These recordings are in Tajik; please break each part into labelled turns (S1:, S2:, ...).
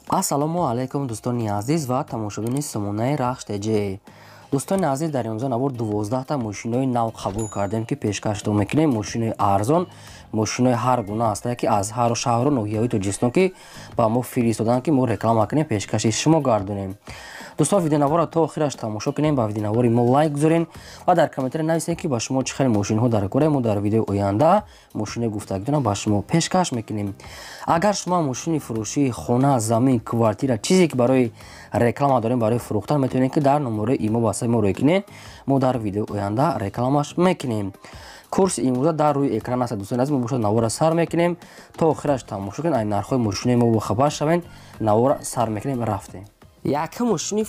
S1: ассалому алайкум дӯстони азиз ва тамошобини сомонаи рахш.tg. дӯстони азиз, дар имрӯза навор 12та мошинои нав қабул кардем ки пешкаштон мекунем. Мошинои арзон, мошинои ҳар гуна ҳастанд ки аз ҳару шаҳру ноҳияҳои Тоҷикистон ки ба мо фиристоданд ки мо реклама кунем, пешкаши шумо гардонем. дӯстон, видеонавора то охираш тамошо кунем, ба видеонавори мо лайк гузорен ва дар комментари нависед ки ба шумо чӣ хел мошинҳо дар кора. Мо дар видеои оянда мошинаи гуфтагидона ба шумо пешкаш мекунем. агар шумо мошини фурӯшии хона, замин, квартира, чизе ки барои реклама дорем, барои фурӯхтан, метавонед ки дар номерои имо ба сайти мо рой кунед. мо дар видеои оянда рекламаш мекунем. курси имрӯза дар рӯи экран аст. дӯстони азиз, мо бошад навора сар мекунем то охираш тамошо кунед. ай нархҳои мошинаи мо бохабар шавед. навора сар мекунем, рафтем. Якум мошини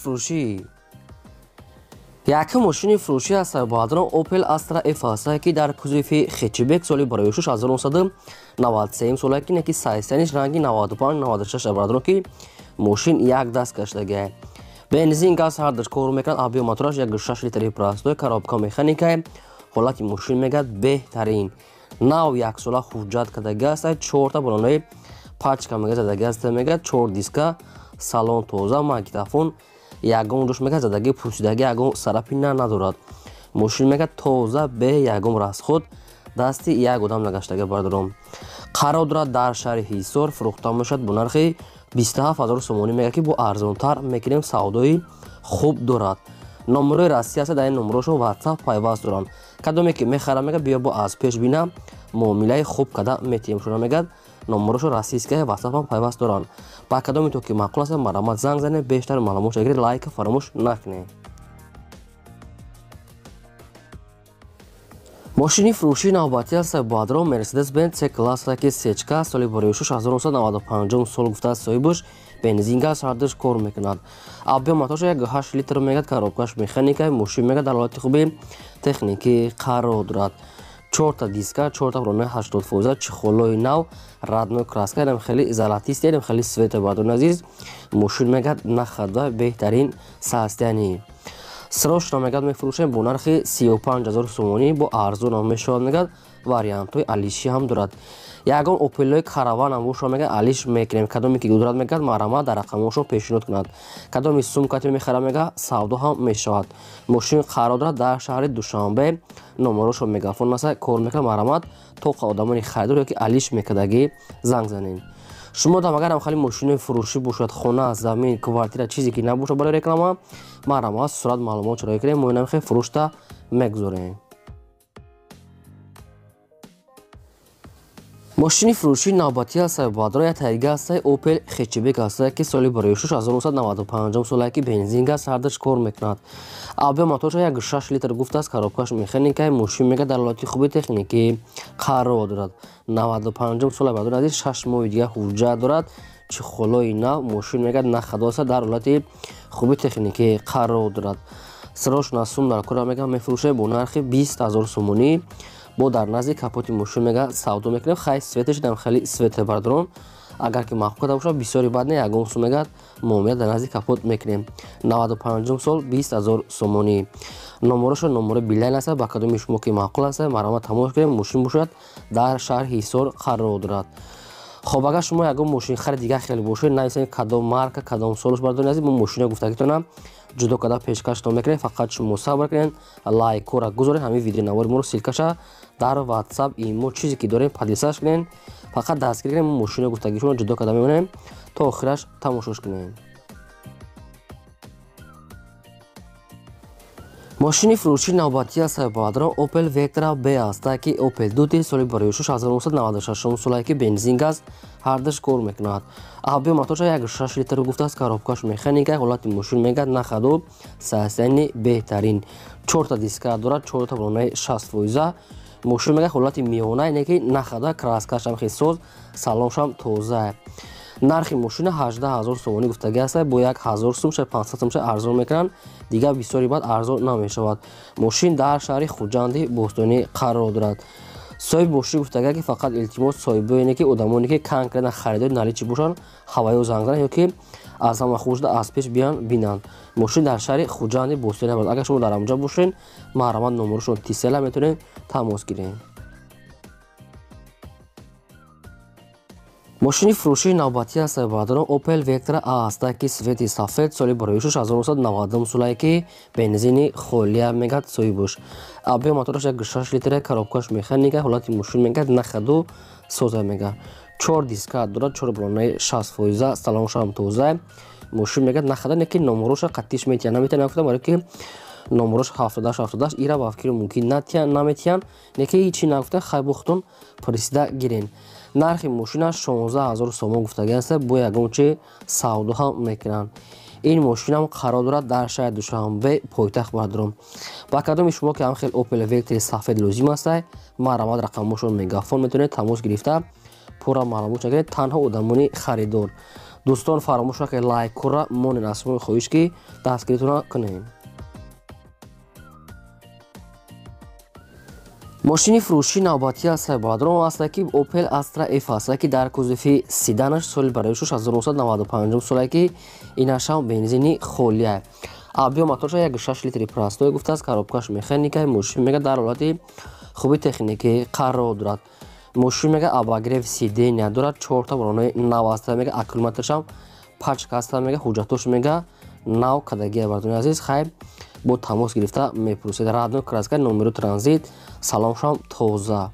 S1: фурӯшӣ аз сарбоҳадрон Opel Astra F аст ки дар кузови хечбек соли барои 1993 соле ки неки сайстаниш ранги 95-96 бародрон ки мошин як даст каштаги бензин газ ҳардаш кор мекунад. абиё мотораш 1.6 литри простой, коробка механика, ҳолати мошин мегӯяд беҳтарин. нав як сола ҳуҷҷат кардаги аст. 4та балонои пачка мегӯяд задаги аст, мегӯяд 4 диска, салон тоза, магнитофон, ягон ҷош мегӯяд задаги пурсидаги, ягон сарапина надорад. мошин мегӯяд тоза бе ягон расход, дасти як одам нагаштаги бардором. қарор дорад дар шаҳри Ҳисор, фурӯхта мешавад бо нархи 27000 сомонӣ, мегӯяд ки бо арзонтар мекунем, савдои хуб дорад. номерои расӣ аст, дар ин номерошон WhatsApp пайваст доранд. кадоме ки мехарам мегӯяд биё бо аз пеш бина муомилаи хуб када метиҳем шуна, мегӯяд номерошон расист ки WhatsApp пайваст доранд. ба кадоме то ки маъқул аст марамат занг занед, бештар маълумот гиред, лайка фаромӯш накунед. мошини фурӯшии навбатӣ аз сарбоҳадрон Mercedes-Benz C-класс ки сечка соли барои 1995 сол гуфтааст соҳибаш бензин газ ҳардаш кор мекунад. абиё мотораш 1.8 литр мегӯяд, коробкаш механика, мошин мегӯяд дар ҳолати хуби техникӣ қарор дорад. 4та диска, 4та балонои 80%, чихолои нав, радной краска, инам хеле золотист, инам хеле свете бардорон азиз. мошин мегӯяд нахада беҳтарин состояние. срочно мегӯяд мефурӯшем бо нархи 35000 сомонӣ, бо арзонам мешавад, мегӯяд вариантҳои алиши ҳам дорад. ягон опелои караван ам бошад, мегӯяд алиш мекунем. кадоме ки дорад, мегӯяд марамат дар рақамошон пешниҳод кунад. кадоме сумкати мехарам, мегӯяд савдо ҳам мешавад. мошин қарор дорад дар шаҳри Душанбе, номерошон мегафон аст, кор мекунад марамат. то одамони харидор ёки алиш мекардаги занг занед. шумо дам агарам хали мошинои фурӯшӣ бошад, хона, замин, квартира, чизе ки набошад барои реклама, марамат сурат маълумот рой кунем, мо инам хел фурӯшта мегузорем. мошини фурӯшии навбатӣ аз сарбоҳадрон як тайга аст, Opel хечбек аст ки соли барои 1995 соле ки бензин газ ҳардаш кор мекунад. абиё мотораш 1.6 литр гуфтааст, коробкаш механика, мошин мегӯяд дар ҳолати хуби техникӣ қарор дорад. 95 сола бардорон азиз, 6 моҳи дига ҳуҷҷат дорад. чихолои нав, мошин мегӯяд нахадо аст, дар ҳолати хуби техникӣ қарор дорад. срочно сум дар кора мегӯяд мефурӯшем бо нархи 20000 сомонӣ, бо дар назди капоти мошин мегӯяд савдо мекунем. хай светеш дам хели свете бардорон. агар ки маъқул када бошад бисёри бад не, ягон сум мегӯяд муомила дар назди капот мекунем. 95 сол 20000 сомонӣ. номерошон номерои билайн аст, ба кадоми шумо ки маъқул аст марамат тамош кунем. мошин бошад дар шаҳри Ҳисор қарор дорад. хоб агар шумо ягон мошин хари дига хеле бошед, нависед кадом марка, кадом солш бардоред азиз, мо мошина гуфтагитонам ҷудо када пешкаштон мекунем. фақат шумо сабр кунед, лайкора гузоред, ҳамин видеонавори моро силкаша дар WhatsApp имо чизе ки дорем подписаш кунед. фақат дастгир кунед, мо мошина гуфтагишона ҷудо када мемонем то охираш тамошош кунед. мошини фурӯшии навбатӣ аз сарбоҳадрон Opel Vectra B аст ки Opel Duty соли барои 1996 соле ки бензин газ ҳардаш кор мекунад. абиё мотораш 1.6 литр гуфтааст, коробкаш механика, ҳолати мошин мегӯяд нахадо, состояние беҳтарин. 4та диска дорад, 4та балонои 60%, мошин мегӯяд ҳолати миёна, не ки нахада, краскашам хеле соз, салоншам тоза. нархи мошина 18000 сомонӣ гуфтаги аст, бо 1000 сум 500 сум арзон мекунанд, дига бисёри бад арзон намешавад. мошин дар шаҳри Хуҷанди Бостонӣ қарор дорад. соҳиби мошин гуфтага ки фақат илтимос соҳибоне ки одамоне ки кан кардан харидори наличи бошанд, ҳаваё занг зананд ёки аз ҳама хушда аз пеш биён бинанд. мошин дар шаҳри Хуҷанди Бостонӣ аст. агар шумо дар онҷо бошед, маърамат номерошон тисела метавонед тамос гиред. мошини фурӯшии навбатӣ аз сайбардорон Opel Vectra A ҳастад ки свети сафед соли барои 6990 сулае ки бензини холия мегад соҳибуш. Объем мотораш 1.6 литре, коробкаш механика, ҳолати мошин мегад нахаду соза мегад. 4 диска дорад, 4 балонаи 60%, салоншам тоза. Мошин мегад нахада, неки номероша қаттиш метиян, наметиян гуфтам, барои ки номерош 70 ира ба фикри мумкин наметиян, неки ҳичи нагуфта хайбухтон присида гирен. нархи мошинаш 16000 сомон гуфтаган аст, бо ягончи савдо ҳам мекунанд. ин мошинам қарор дорад дар шаҳри Душанбе пойтахт бардорум. ба кадоми шумо ки ҳам хел Opel Vectra сафед лозим аст, маърамат рақамошон мегафон метавонед тамос гирифта пурра маълумот гиред, танҳо одамони харидор. дӯстон фаромӯш накунед лайк кора монен аз шумои хоҳиш ки дастгиритона кунед. мошини фурӯшии навбатӣ аз сайбардорон аст ки Opel Astra F аст ки дар кузуфи седанаш соли барои 1995 солае ки инашам бензини холия. объем моторша 1.6 литри простой гуфтааст, коробкаш механика, мошин мега дар ҳолати хуби техникӣ қарор дорад. мошин мега абагрев сидения дорад, 4 балонаи нав аст мега, аккумуляторшам пачка аст мега, ҳуҷҷатош мега нав кадагия бардони азиз хай бо тамос гирифта мепурсед. радно краска номеру транзит, салоншам тоза.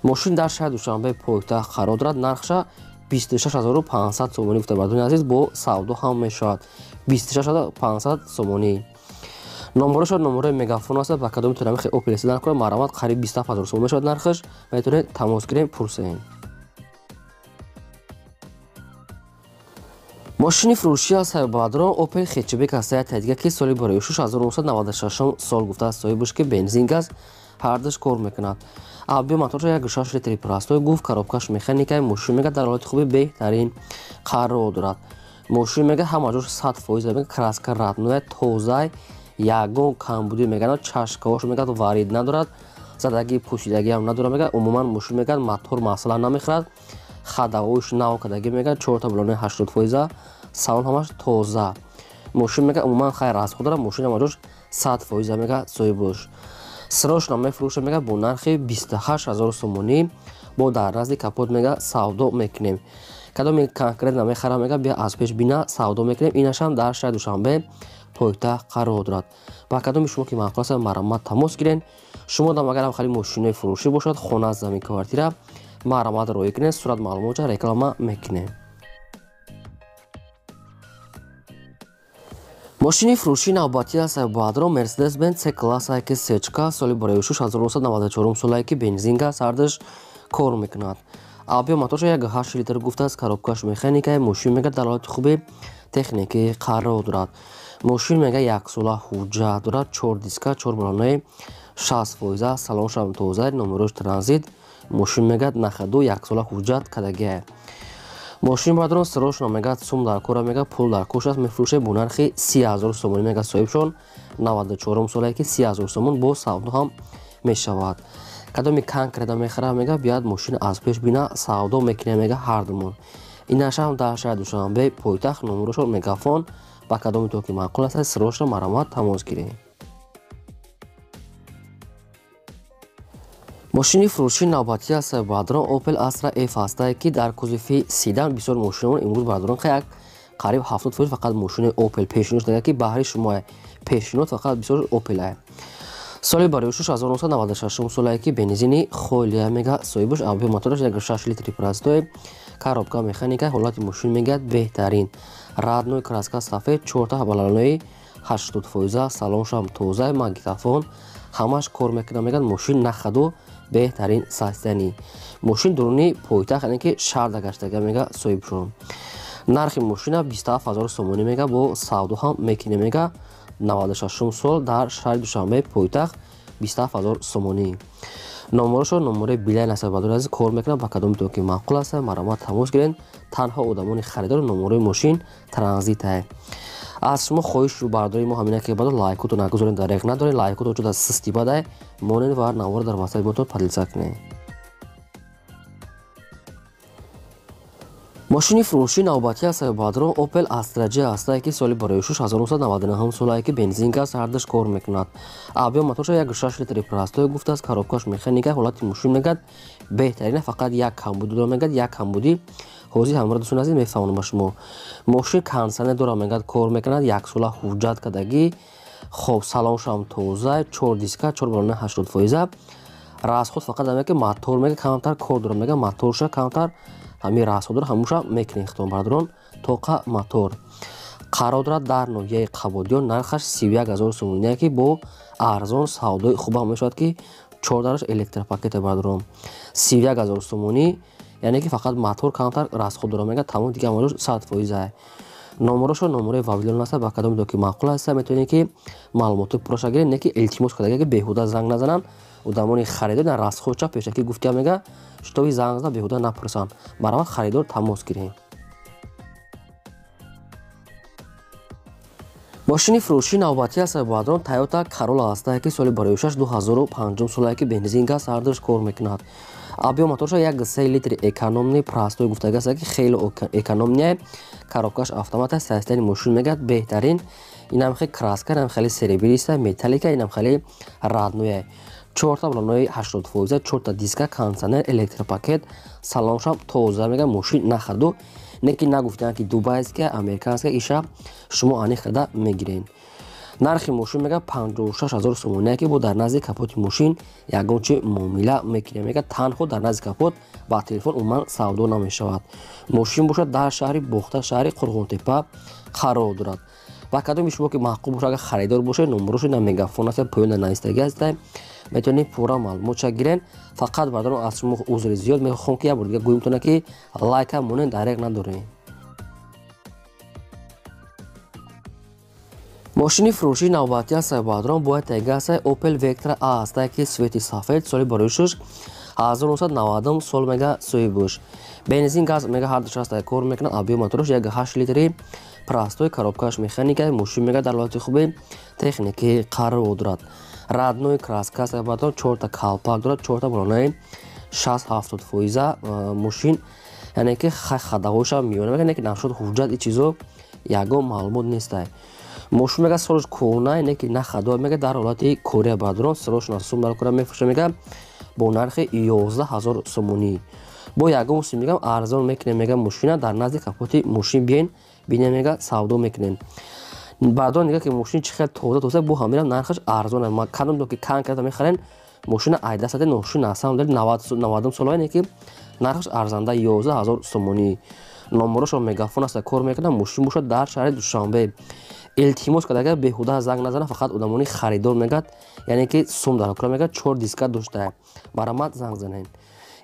S1: мошин дар шаҳри Душанбе пойтахт қарор дорад, нархша 26500 сомонӣ гуфта бардони азиз, бо савдо ҳам мешавад. 26500 сомонӣ. номероша номерои мегафон аст, ба кадом метавонем Opel седан кунам, маърамат қариб 27000 сомон мешавад нархаш, метавонед тамос гирем пурсем. мошини фурӯшӣ аз сайбардорон Opel Hatchback аст ки соли барои 1996 сол гуфтааст соҳибуш ки бензин газ ҳардуш кор мекунад. объем моторша 1.6 литри простой гуфт, коробкаш механика, мошин мега дар ҳолати хуби беҳтарин қарор дорад. мошин мега ҳамаҷош 100% мега, краска радноя тоза, ягон камбудӣ мега, чашкаош мега варид надорад, задагӣ пӯсидагӣ ҳам надорад мега. умуман мошин мега мотор масъала намехӯрад, хадаҳоиш нав кадагӣ мега, 4 балонаи 80%, салон ҳамаш тоза. мошин мега умуман хай расход дорад, мошин ҳамаҷош 100% мега соҳибуш. срочно мефурӯшем мега бо нархи 28000 сомонӣ, бо дар назди капот мега савдо мекунем. кадоми конкрет намехарам мега, бия аз пеш бина савдо мекунем. инашам дар шаҳри Душанбе пойтахт қарор дорад. ба кадоми шумо ки маъқул аст маърамат тамос гирен. шумо дам агарам хари мошинои фурӯшӣ бошад, хона, замин, квартира, маърамат роӣ кунед, сурат маълумота реклама мекунем. мошини фурӯшии навбатӣ аз сайбардорон Mercedes-Benz C-Class C-чка соли барои 1994 солае ки бензин газ ҳардуш кор мекунад. объем моторша 1.8 литр гуфтааст, коробкаш механика, мошин мега дар ҳолати хуби техникӣ қарор дорад. мошин мега 1 сола ҳуҷҷат дорад, 4 диска, 4 балонаи 60%, салоншам тоза, номерош транзит, мошин мега нахаду 1 сола ҳуҷҷат кадагия. мошин бардорон срочно мега сум дар кора мега, пул дар кош аст, мефурӯше бо нархи 30000 сомонӣ мега соҳибшон. 94 солае ки 30000 сомон бо савдо ҳам мешавад. кадоми конкрета мехарам мега, биёд мошин аз пеш бина савдо мекунем мега ҳардумон. инашам дар шаҳри Душанбе пойтахт, номерошон мегафон. ба кадоми то ки маъқул аст срочно маърамат тамос гирем. мошини фурӯшии навбатӣ аз сайбардорон Opel Astra F аст ки дар кузуфи седан бисёр мошинон имрӯз бардорон як қариб 70% фақат мошини Opel пешниҳод шуда ки баҳри шумо пешниҳод фақат бисёр Opel. соли барои 1996 солае ки бензини холия мега соҳибуш, объем мотораш 1.6 литри простой, коробка механика, ҳолати мошин мега беҳтарин, раднои краска сафед, 4 балонаи 80%, салоншам тоза, магнитофон ҳамаш кор мекунад меган. мошин нахаду беҳтарин састани. мошин дуруни пойтахт яъне ки шарда гаштага мега соҳибшон. нархи мошина 27000 сомонӣ мега, бо савдо ҳам мекунем мега. 96 сол дар шаҳри Душанбе пойтахт 27000 сомонӣ. номерошо номерои билайн аст, бадори азиз кор мекунад. ба кадоми то ки маъқул аст маърамат тамос гирен. танҳо одамони харидор номерои мошин транзит аст. аз шумо хоҳиш бардори мо ҳамина ки бадо лайкото нагузоред, дареқ надоред, лайкото чуда систи бадай монед ва навора дар васайт мотор падилса кунед. ماشین فروشی نوبتی است بادران اوپل استراجی است که سال برای 1999 سالی که بنزین گاز هردش کار میکند. آبی موتورش یک 6 لیتر پلاستیک گفته است کاروبکاش میخنیگه حالت ماشین میگد بهترین فقط یک کمبود داره میگد یک کمبودی حوزی همراه دوستان عزیز میفهمونم شما ماشین کانسانه داره میگد کار میکند یک سال حجت کردگی خب سالانش هم توزه 4 دیسکا 4 بالونه 80% расход фақат аме ки мотор мега камтар кор дорад мега моторша камтар ҳамин расходро ҳамуша мекунем ихтимол бардорон тоқа мотор қарор дорад дар ноҳияи қабодиён нархаш 31000 сомония ки бо арзон савдои хуба мешавад ки 4 электропакете бардорон 31000 сомонӣ яъне ки фақат мотор камтар расход дорад мега тамом дига амалош 100% номерошо номерои вавилон аст ба кадоми доки маъқул аст метавонед ки маълумоти пурраша гиред не ки илтимос кардаги ки беҳуда занг назананд одамони харидор дар расходча пешакӣ гуфтия мега штоби занг зада беҳуда напурсанд барвақт харидор тамос гирем. ماشین فروشی نوبتی است بادران تایوتا کارولا است که سال برایش 2005 سالی که بنزین گاز هردش کار میکند. آبی موتورش یک 3 لیتر اکونومی پلاستیک گفته است که خیلی اکونومیه کاروبکاش اتومات است سیستم ماشین میگه بهترین اینم خیلی کراسکر هم خیلی سریبری است متالیکا اینم خیلی رادنویه 4 تا بالونای 80% 4 تا دیسکا کانسانر الکتروپاکت سالانش هم توزه میگه ماشین نخردو неки нагуфтанд ки дубайст ки американст ки иша шумо ани хрида мегирен нархи мошин мега 56000 сомония ки бо дар назди капоти мошин ягончи муомила мекунем мега танҳо дар назди капот ба телефон умуман савдо намешавад мошин бошад дар шаҳри бохта шаҳри қурғонтепа қарор дорад ба кадоми шумо ки маъқул бошад агар харидор бошед номероши на мегафон аст поёна наистаги аст метавонед пурра маълумотша гирен фақат бардорон аз шумо узри зиёд мехоҳам ки як бор дига гӯемтона ки лайка монед дареқ надорем. ماشین فروشی نوبتی است بادران باید تگ است اوپل وکتر آ است که سویتی سفید سالی برایش 1990 سال مگا سوی بوش بنزین گاز مگا هردش است کار میکنه آبی موتورش یک 8 لیتری پلاستیک کاروبکاش مکانیکی ماشین مگا در حالت خوبی تکنیکی قرار دارد رادنوی کراسکا است بادران 4 تا کالپاک دارد 4 تا بالونای 60-70% ماشین یعنی که خداوش میونه میگه نه که نشد حجت این چیزو یگان معلومات نیست ماشین میگه سالش کونه نه که نه خدا میگه در حالت کره بادران سالش ناسوم در کره میفروشه میگه با نرخ 11000 سومونی با یگان سی میگم ارزان میکنه میگه ماشین در نزد کاپوتی ماشین بیاین ببینید میگه سودا میکنین بعدا میگه که ماشین چقدر توزه با همین نرخش ارزانه ما کدوم دو که کان کرده میخرن ماشین ایدا ساده ماشین اصلا در 90 سالانه که نرخش ارزنده 11000 سومونی номерошо мегафон аст кор мекунад мошин бошад дар шаҳри душанбе илтимос кард агар беҳуда занг назана фақат одамони харидор мегад яъне ки сум дар кор мегад 4 диска дошта баромад занг занен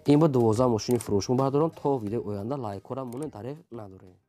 S1: ин бо 12 мошини фурӯшмо бардорон то видеои оянда лайкора монед дареқ надорем.